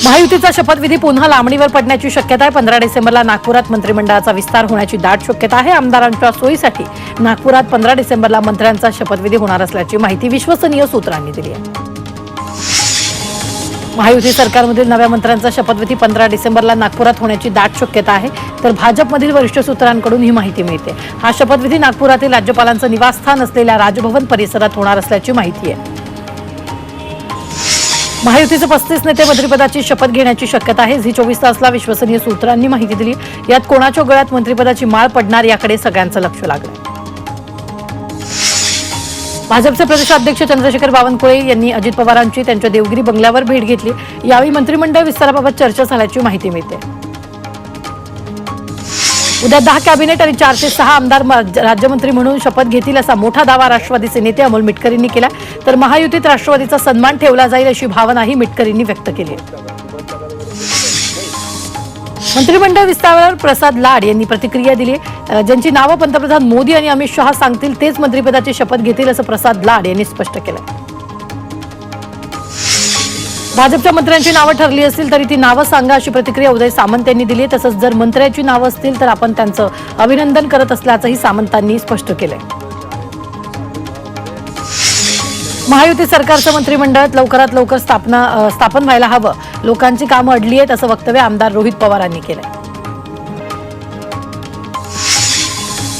महायुतीचा शपथविधी पुन्हा लांबणीवर पडण्याची शक्यता आहे। 15 डिसेंबरला नागपुरात मंत्रिमंडळाचा विस्तार होण्याची दाट शक्यता आहे। आमदारांच्या सोयीसाठी नागपुरात 15 डिसेंबरला मंत्र्यांचा शपथविधी होणार असल्याची माहिती विश्वसनीय सूत्रांनी दिली आहे। महायुती सरकारमधील नव्या मंत्र्यांचा शपथविधी 15 डिसेंबरला नागपुरात होण्याची दाट शक्यता आहे, तर भाजपमधील वरिष्ठ सूत्रांकडून ही माहिती मिळते। हा शपथविधी नागपुरातील राज्यपालांचं निवासस्थान असलेल्या राजभवन परिसरात होणार असल्याची माहिती आहे। महायुतीचे 35 नेते मंत्रिपदाची शपथ घेण्याची शक्यता आहे। झी 24 तासला विश्वसनीय सूत्रांनी माहिती दिली। यात कोणाच्या गळ्यात मंत्रिपदाची माळ पडणार याकडे सगळ्यांचं लक्ष लागलंय। भाजपचे प्रदेशाध्यक्ष चंद्रशेखर बावनकुळे यांनी अजित पवारांची त्यांच्या देवगिरी बंगल्यावर भेट घेतली। यावेळी मंत्रिमंडळ विस्ताराबाबत चर्चा झाल्याची माहिती मिळते। उद्या 10 कॅबिनेट आणि 4 ते 6 आमदार राज्यमंत्री म्हणून शपथ घेतील असा मोठा दावा राष्ट्रवादीचे नेते अमोल मिटकरींनी केला, तर महायुतीत राष्ट्रवादीचा सन्मान ठेवला जाईल अशी भावनाही मिटकरींनी व्यक्त केली आहे। मंत्रिमंडळ विस्तारावर प्रसाद लाड यांनी प्रतिक्रिया दिली आहे। ज्यांची नावं पंतप्रधान मोदी आणि अमित शहा सांगतील तेच मंत्रिपदाची शपथ घेतील असं प्रसाद लाड यांनी स्पष्ट केलं। भाजपच्या मंत्र्यांची नावं ठरली असतील तरी ती नावं सांगा अशी प्रतिक्रिया उदय सामंत यांनी दिली। तसंच जर मंत्र्यांची नावं असतील तर आपण त्यांचं अभिनंदन करत असल्याचंही सामंतांनी स्पष्ट केलंय। महायुती सरकारचं मंत्रिमंडळात लवकरात लवकर स्थापन व्हायला हवं, लोकांची कामं अडली आहेत असं वक्तव्य आमदार रोहित पवारांनी केलंय।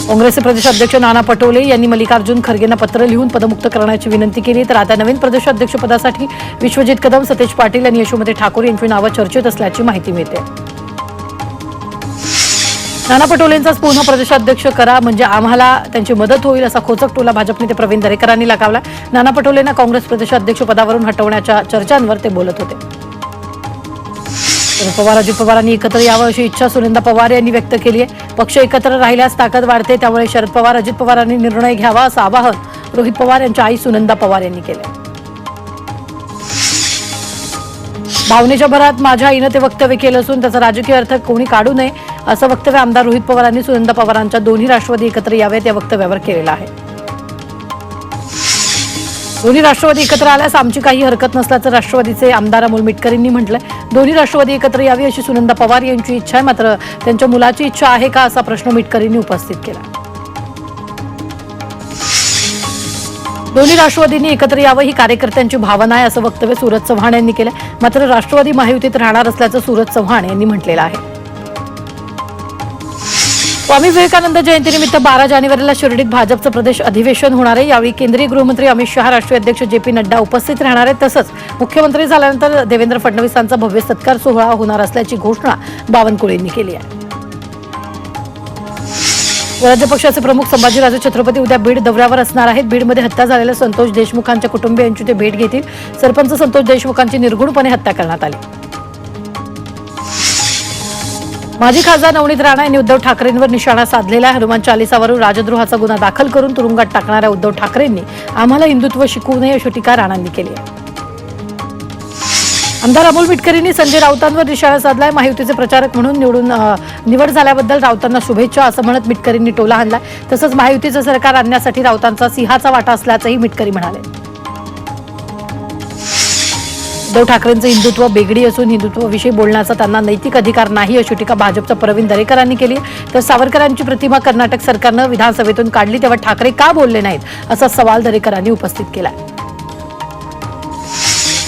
काँग्रेसचे प्रदेशाध्यक्ष नाना पटोले यांनी मल्लिकार्जुन खरगेंना पत्र लिहून पदमुक्त करण्याची विनंती केली, तर आता नवीन प्रदेशाध्यक्षपदासाठी विश्वजित कदम, सतेज पाटील आणि यशोमती ठाकूर यांची नावं चर्चेत असल्याची माहिती मिळते। नाना पटोलेंचाच पुन्हा प्रदेशाध्यक्ष करा म्हणजे आम्हाला त्यांची मदत होईल असा खोचक टोला भाजप नेते प्रवीण दरेकरांनी लगावला। नाना पटोलेंना काँग्रेस प्रदेशाध्यक्ष पदावरून हटवण्याच्या चर्चांवर ते बोलत होते। पवार अजित पवारांनी एकत्र यावं अशी इच्छा सुनंदा पवार यांनी व्यक्त केली आहे। पक्ष एकत्र राहिल्यास ताकद वाढते, त्यामुळे शरद पवार अजित पवारांनी निर्णय घ्यावा असं आवाहन रोहित पवार यांच्या आई सुनंदा पवार यांनी केलं। भावनेच्या भरात माझ्या आईनं ते वक्तव्य केलं असून त्याचा राजकीय अर्थ कोणी काढू नये असं वक्तव्य आमदार रोहित पवारांनी सुनंदा पवारांच्या दोन्ही राष्ट्रवादी एकत्र यावेत या वक्तव्यावर केलेलं आहे। दोन्ही राष्ट्रवादी एकत्र आल्यास आमची काही हरकत नसल्याचं राष्ट्रवादीचे आमदार अमोल मिटकरींनी म्हटलंय। दोन्ही राष्ट्रवादी एकत्र यावी अशी सुनंदा पवार यांची इच्छा आहे, मात्र त्यांच्या मुलाची इच्छा आहे का असा प्रश्न मिटकरींनी उपस्थित केला। दोन्ही राष्ट्रवादींनी एकत्र यावं ही कार्यकर्त्यांची भावना आहे असं वक्तव्य सूरज चव्हाण यांनी केलं, मात्र राष्ट्रवादी महायुतीत राहणार असल्याचं सूरज चव्हाण यांनी म्हटलेलं आहे। स्वामी विवेकानंद जयंतीनिमित्त 12 जानेवारीला शिर्डीत भाजपचं प्रदेश अधिवेशन होणार आहे। यावेळी केंद्रीय गृहमंत्री अमित शहा, राष्ट्रीय अध्यक्ष JP नड्डा उपस्थित राहणार आहेत। तसंच मुख्यमंत्री झाल्यानंतर देवेंद्र फडणवीसांचा भव्य सत्कार सोहळा होणार असल्याची घोषणा बावनकुळेंनी केली आहे। स्वराज्य पक्षाचे प्रमुख संभाजीराजे छत्रपती उद्या बीड दौऱ्यावर असणार आहेत। बीडमध्ये हत्या झालेल्या संतोष देशमुखांच्या कुटुंबियांची ते भेट घेतील। सरपंच संतोष देशमुखांची निर्घृणपणे हत्या करण्यात आली। माजी खासदार नवनीत राणा यांनी उद्धव ठाकरेंवर निशाणा साधलेला हनुमान चालिसावरून राजद्रोहाचा गुन्हा दाखल करून तुरुंगात टाकणाऱ्या उद्धव ठाकरेंनी आम्हाला हिंदुत्व शिकवू नये अशी टीका राणांनी केली आहे। आमदार अमोल मिटकरींनी संजय राऊतांवर निशाणा साधलाय। महायुतीचे प्रचारक म्हणून निवड झाल्याबद्दल राऊतांना शुभेच्छा असं म्हणत मिटकरींनी टोला हाणला। तसंच महायुतीचं सरकार आणण्यासाठी राऊतांचा सिंहाचा वाटा असल्याचंही मिटकरी म्हणाले। उद्धव ठाकरेंचं हिंदुत्व बेगडी असून हिंदुत्वाविषयी बोलण्याचा त्यांना नैतिक अधिकार नाही अशी टीका भाजपच्या प्रवीण दरेकरांनी केली। तर सावरकरांची प्रतिमा कर्नाटक सरकारनं विधानसभेतून काढली तेव्हा ठाकरे का बोलले नाहीत असा सवाल दरेकरांनी उपस्थित केला।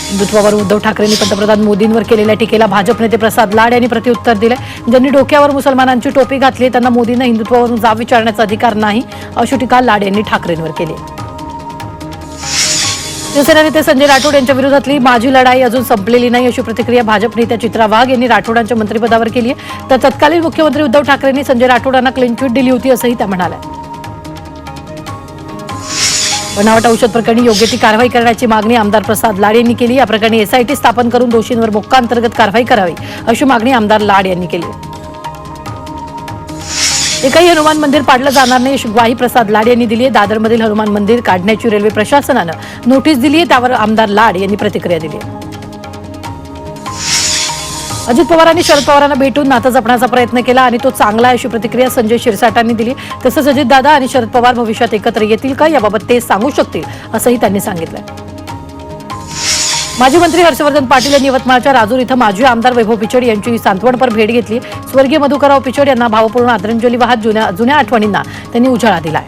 हिंदुत्वावर उद्धव ठाकरेंनी पंतप्रधान मोदींवर केलेल्या टीकेला भाजप नेते प्रसाद लाड यांनी प्रत्युत्तर दिले। ज्यांनी डोक्यावर मुसलमानांची टोपी घातली त्यांना मोदींना हिंदुत्वावरून जाब विचारण्याचा अधिकार नाही अशी टीका लाड यांनी ठाकरेंवर केली। शिवसेना नेते संजय राठोड यांच्या विरोधातली माझी लढाई अजून संपलेली नाही अशी प्रतिक्रिया भाजप नेत्या चित्रा वाघ यांनी राठोडांच्या मंत्रिपदावर केली आहे। तर तत्कालीन मुख्यमंत्री उद्धव ठाकरेंनी संजय राठोडांना क्लीन चिट दिली होती असंही त्या म्हणाल्या। बनावट औषध प्रकरणी योग्य ती कारवाई करण्याची मागणी आमदार प्रसाद लाड यांनी केली। या प्रकरणी SIT स्थापन करून दोषींवर मोक्का अंतर्गत कारवाई करावी अशी मागणी आमदार लाड यांनी केली। एकही हनुमान मंदिर पाडलं जाणार नाही अशी ग्वाही प्रसाद लाड यांनी दिली आहे। दादरमधील हनुमान मंदिर काढण्याची रेल्वे प्रशासनानं नोटीस दिली आहे, त्यावर आमदार लाड यांनी प्रतिक्रिया दिली आहे। अजित पवारांनी शरद पवारांना भेटून नातं जपण्याचा प्रयत्न केला आणि तो चांगला अशी प्रतिक्रिया संजय शिरसाटांनी दिली। तसंच अजितदादा आणि शरद पवार भविष्यात एकत्र येतील का याबाबत ते सांगू शकतील असंही त्यांनी सांगितलं। माजी मंत्री हर्षवर्धन पाटील यांनी यवतमाळच्या राजूर इथं माजी आमदार वैभव पिचड यांची सांत्वनपर भेट घेतली। स्वर्गीय मधुकरराव पिचड यांना भावपूर्ण आदरांजली वाहत जुन्या आठवणींना त्यांनी उजाळा दिलाय।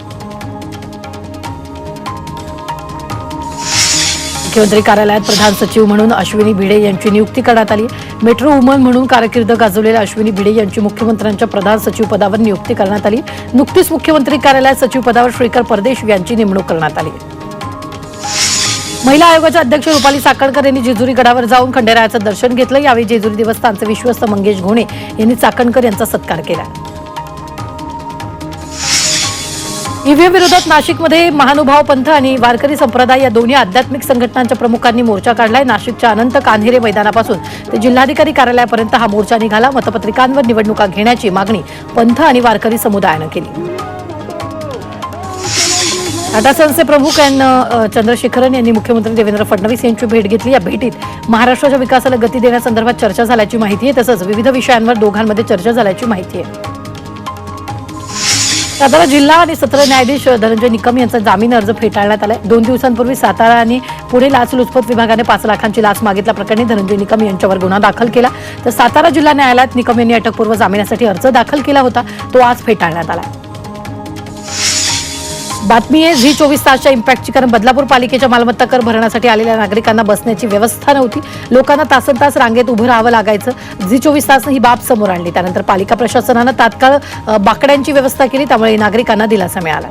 मुख्यमंत्री कार्यालयात प्रधान सचिव म्हणून अश्विनी भिडे यांची नियुक्ती करण्यात आली। मेट्रो वुमन म्हणून कारकीर्द गाजवलेल्या अश्विनी भिडे यांची मुख्यमंत्र्यांच्या प्रधान सचिव पदावर नियुक्ती करण्यात आली। नुकतीच मुख्यमंत्री कार्यालयात सचिव पदावर श्रीकर परदेश यांची नेमणूक करण्यात आली। महिला आयोगाच्या अध्यक्ष रुपाली चाकणकर यांनी जेजुरी गडावर जाऊन खंडेरायाचं दर्शन घेतलं। यावेळी जेजुरी देवस्थानचे विश्वस्त मंगेश घोणे यांनी चाकणकर यांचा सत्कार केला। ईव्हीएम विरोधात नाशिकमध्ये महानुभाव पंथ आणि वारकरी संप्रदाय या दोन्ही आध्यात्मिक संघटनांच्या प्रमुखांनी मोर्चा काढलाय। नाशिकच्या अनंत कान्हेरे मैदानापासून ते जिल्हाधिकारी कार्यालयापर्यंत हा मोर्चा निघाला। मतपत्रिकांवर निवडणुका घेण्याची मागणी पंथ आणि वारकरी समुदायानं केली। टाटा सन्सचे प्रमुख चंद्रशेखरन यांनी मुख्यमंत्री देवेंद्र फडणवीस यांची भेट घेतली। या भेटीत महाराष्ट्राच्या विकासाला गती देण्यासंदर्भात चर्चा झाल्याची माहिती आहे। तसंच विविध विषयांवर दोघांमध्ये चर्चा झाल्याची माहिती आहे। सातारा जिल्हा आणि सत्र न्यायाधीश धनंजय निकम यांचा जामीन अर्ज फेटाळण्यात आलाय। 2 दिवसांपूर्वी सातारा आणि पुणे लाचलुचपत विभागाने 5 लाखांची लाच मागितल्या प्रकरणी धनंजय निकम यांच्यावर गुन्हा दाखल केला। तर सातारा जिल्हा न्यायालयात निकम यांनी अटकपूर्व जामिनासाठी अर्ज दाखल केला होता, तो आज फेटाळण्यात आला। बातमी आहे झी24 तासच्या इम्पॅक्टची, कारण बदलापूर पालिकेच्या मालमत्ता कर भरण्यासाठी आलेल्या नागरिकांना बसण्याची व्यवस्था नव्हती। लोकांना तासनतास रांगेत उभं राहावं लागायचं। झी24 तासनं ही बाब समोर आणली। त्यानंतर पालिका प्रशासनानं तात्काळ बाकड्यांची व्यवस्था केली, त्यामुळे नागरिकांना दिलासा मिळाला।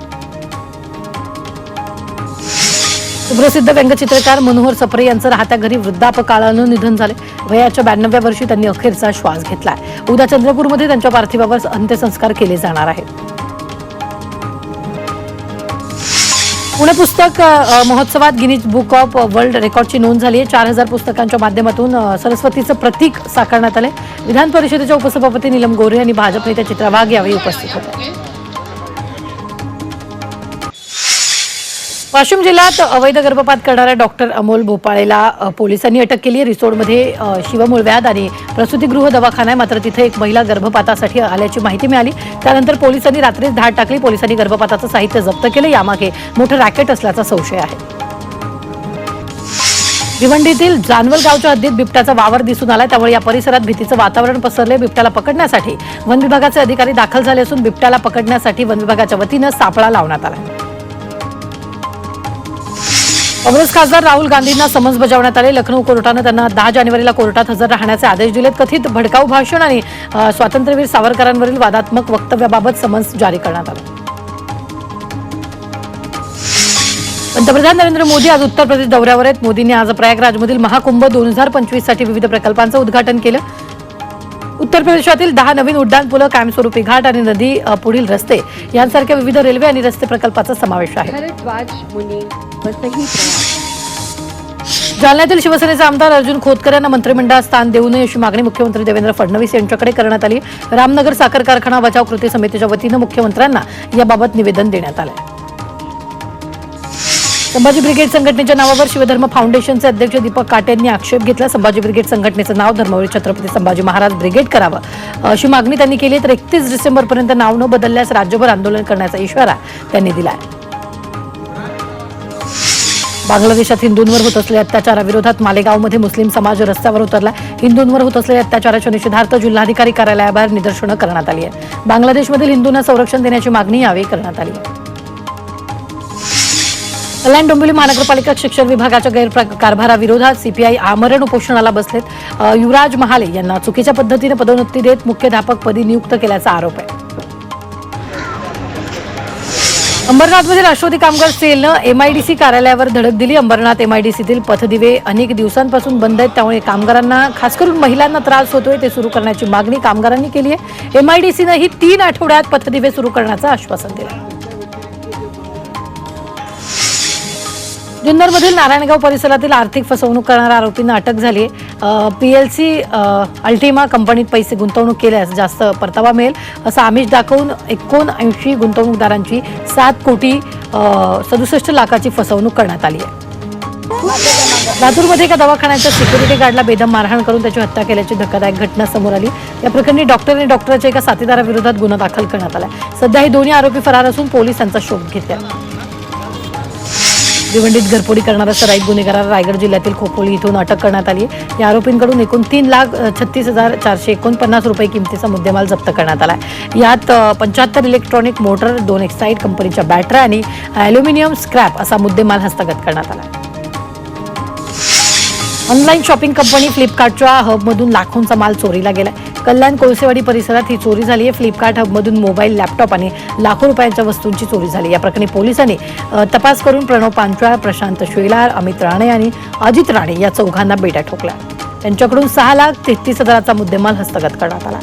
सुप्रसिद्ध व्यंगचित्रकार मनोहर सप्रे यांचं राहत्या घरी वृद्धापकाळानं निधन झाले। वयाच्या 92व्या वर्षी त्यांनी अखेरचा श्वास घेतलाय। उद्या चंद्रपूरमध्ये त्यांच्या पार्थिवावर अंत्यसंस्कार केले जाणार आहेत। पुणे पुस्तक महोत्सवात गिनीज बुक ऑफ वर्ल्ड रेकॉर्डची नोंद झाली आहे। 4000 पुस्तकांच्या माध्यमातून सरस्वतीचं प्रतीक साकारण्यात आले। विधान परिषदेच्या उपसभापती नीलम गोऱ्हे आणि भाजप नेत्या चित्रा वाघ यावेळी उपस्थित होत्या। वाशिम जिल्ह्यात अवैध गर्भपात करणाऱ्या डॉक्टर अमोल भोपाळेला पोलिसांनी अटक केली आहे। रिसोडमध्ये शिवमूळव्याध आणि प्रसूतीगृह दवाखाना आहे, मात्र तिथे एक महिला गर्भपातासाठी आल्याची माहिती मिळाली। त्यानंतर पोलिसांनी रात्रीच धाड टाकली। पोलिसांनी गर्भपाताचं साहित्य जप्त केलं। यामागे मोठं रॅकेट असल्याचा संशय आहे। भिवंडीतील जानवल गावच्या हद्दीत बिबट्याचा वावर दिसून आला, त्यामुळे या परिसरात भीतीचं वातावरण पसरले। बिबट्याला पकडण्यासाठी वन विभागाचे अधिकारी दाखल झाले असून बिबट्याला पकडण्यासाठी वन विभागाच्या वतीनं सापळा लावण्यात आला। काँग्रेस खासदार राहुल गांधींना समन्स बजावण्यात आले। लखनौ कोर्टानं त्यांना 10 जानेवारीला कोर्टात हजर राहण्याचे आदेश दिलेत। कथित भडकाऊ भाषण आणि स्वातंत्र्यवीर सावरकरांवरील वादात्मक वक्तव्याबाबत समन्स जारी करण्यात आलं। पंतप्रधान नरेंद्र मोदी आज उत्तर प्रदेश दौऱ्यावर आहेत। मोदींनी आज प्रयागराजमधील महाकुंभ 2025 साठी विविध प्रकल्पांचं उद्घाटन केलं। उत्तर प्रदेशातील 10 नवीन उड्डाणपुलं, कायमस्वरूपी घाट आणि नदी पुढील रस्ते यांसारख्या विविध रेल्वे आणि रस्ते प्रकल्पाचा समावेश आहे। जालन्यातील शिवसेनेचे आमदार अर्जुन खोतकर यांना मंत्रिमंडळात स्थान देऊ नये अशी मागणी मुख्यमंत्री देवेंद्र फडणवीस यांच्याकडे करण्यात आली। रामनगर साखर कारखाना बचाव कृती समितीच्या वतीनं मुख्यमंत्र्यांना याबाबत निवेदन देण्यात आलं। संभाजी ब्रिगेड संघटनेच्या नावावर शिवधर्म फाउंडेशनचे अध्यक्ष दीपक काटे यांनी आक्षेप घेतला। संभाजी ब्रिगेड संघटनेचं नाव धर्मवीर छत्रपती संभाजी महाराज ब्रिगेड करावं अशी मागणी त्यांनी केली। तर 31 डिसेंबरपर्यंत नाव न बदलल्यास राज्यभर आंदोलन करण्याचा इशारा त्यांनी दिला आहे। बांगलादेशात हिंदूंवर होत असलेल्या अत्याचाराविरोधात मालेगावमध्ये मुस्लिम समाज रस्त्यावर उतरला। हिंदूंवर होत असलेल्या अत्याचाराच्या निषेधार्थ जिल्हाधिकारी कार्यालयाबाहेर निदर्शनं करण्यात आली आहे। बांगलादेशमधील हिंदूंना संरक्षण देण्याची मागणी यावेळी करण्यात आली आहे। कल्याण डोंबिवली महानगरपालिका शिक्षण विभागाच्या गैरकारभाराविरोधात सीपीआय आमरण उपोषणाला बसलेत। युवराज महाले यांना चुकीच्या पद्धतीने पदोन्नती देत मुख्याध्यापकपदी नियुक्त केल्याचा आरोप आहे। अंबरनाथमध्ये राष्ट्रवादी कामगार सेलनं एमआयडीसी कार्यालयावर धडक दिली। अंबरनाथ एमआयडीसीतील पथदिवे अनेक दिवसांपासून बंद आहेत, त्यामुळे कामगारांना, खास करून महिलांना त्रास होतोय। ते सुरू करण्याची मागणी कामगारांनी केली आहे। एमआयडीसीनंही 3 आठवड्यात पथदिवे सुरू करण्याचं आश्वासन दिलं। जुन्नरमधील नारायणगाव परिसरातील आर्थिक फसवणूक करणाऱ्या आरोपींना अटक झाली आहे। पीएलसी अल्टिमा कंपनीत पैसे गुंतवणूक केल्यास जास्त परतावा मिळेल असं आमिष दाखवून 79 गुंतवणूकदारांची 7 कोटी 67 लाखाची फसवणूक करण्यात आली आहे। लातूरमध्ये एका दवाखान्याच्या सिक्युरिटी गार्डला बेदम मारहाण करून त्याची हत्या केल्याची धक्कादायक घटना समोर आली। या प्रकरणी डॉक्टर आणि डॉक्टरच्या एका साथीदाराविरोधात गुन्हा दाखल करण्यात आला। सध्या हे दोन्ही आरोपी फरार असून पोलिसांचा शोध घेत आहेत। भिवंडीत घरफोडी करणारा सराईत गुन्हेगाराला रायगड जिल्ह्यातील खोपोली इथून अटक करण्यात आली आहे. या आरोपींकडून एकूण 3,36,449 रुपये किमतीचा मुद्देमाल जप्त करण्यात आला आहे. यात 75 इलेक्ट्रॉनिक मोटर, 2 एक्साईड कंपनीच्या बॅटऱ्या आणि अॅल्युमिनियम स्क्रॅप असा मुद्देमाल हस्तगत करण्यात आला. ऑनलाईन शॉपिंग कंपनी फ्लिपकार्टच्या हबमधून लाखोंचा माल चोरीला गेलाय. कल्याण कोळसेवाडी परिसरात ही चोरी झाली आहे. फ्लिपकार्ट हबमधून मोबाईल, लॅपटॉप आणि लाखो रुपयांच्या वस्तूंची चोरी झाली. या प्रकरणी पोलिसांनी तपास करून प्रणव पांचाळ, प्रशांत शेलार, अमित राणे आणि अजित राणे या चौघांना बेड्या ठोकल्या. त्यांच्याकडून 6,33,000चा मुद्देमाल हस्तगत करण्यात आला.